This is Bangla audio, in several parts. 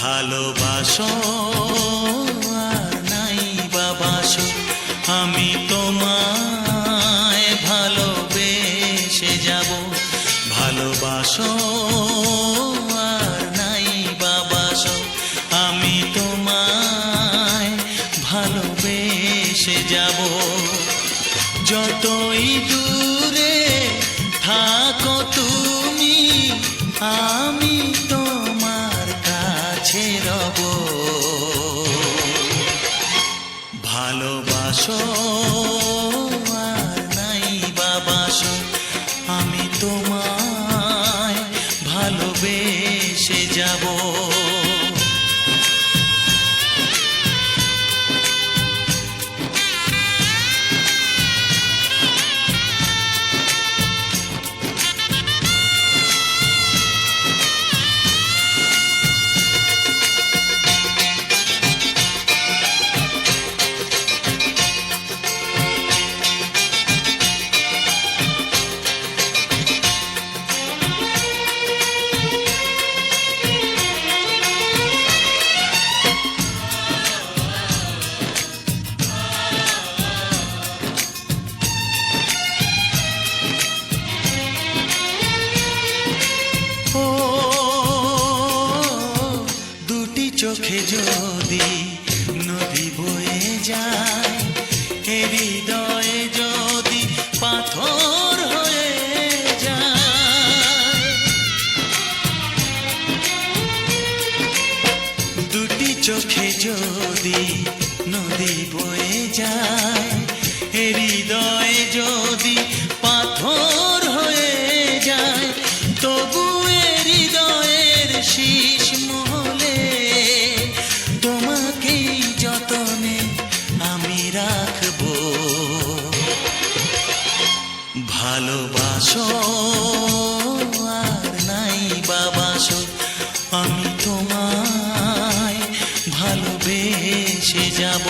ভালোবাসো আর নাই বাবাসো, আমি তোমায় ভালোবেসে যাব। ভালোবাসো আর নাই বাবাসো, আমি তোমায় ভালোবেসে যাব। যতই দূরে থাকো তুমি, আমি তোমার কাছে রব। ভালোবাসো আর নাই বাবাসো, আমি তোমায় ভালোবেসে যাব। চোখে যদি নদী বয়ে যায়, হৃদয়ে যদি পাথর হয়ে যায়, দুটি চোখে যদি নদী বয়ে যায়, হৃদয়ে যদি পাথর হয়ে যায়, তবু হৃদয়ের শীষ মহলে তোমাকেই যতনে আমি রাখবো। ভালোবাসো আর নাই বাবাসো, আমি তোমায় ভালোবেসে যাব।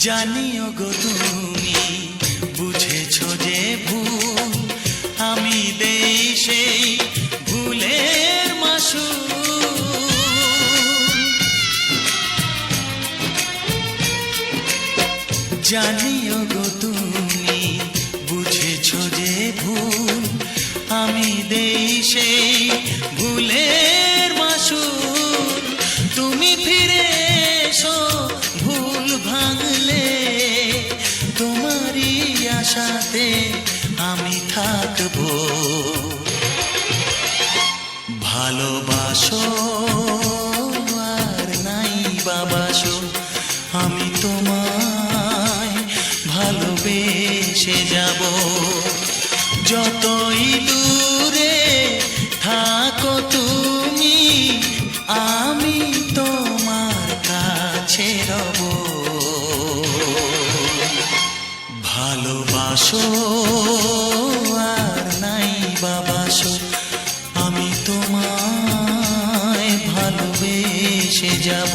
জানিও গো তুমি বুঝেছো যে ভুল, আমি দেই সেই ভুলের মাসুল। জানিও গো তুমি বুঝেছো যে ভুল, আমি দেই সেই ভুলের মাসুল। তুমি ফিরে এসো ভুল ভাঙলে, তোমারই আশাতে আমি থাকবো। ভালোবাসো আর নাই বাবাসো, আমি তোমায় ভালোবেসে যাব। যতই দূরে থাকো তুমি, আমি তোমার কাছে রব। ভালোবাসো আর নাই বাবাসো, আমি তোমায় ভালোবেসে যাব।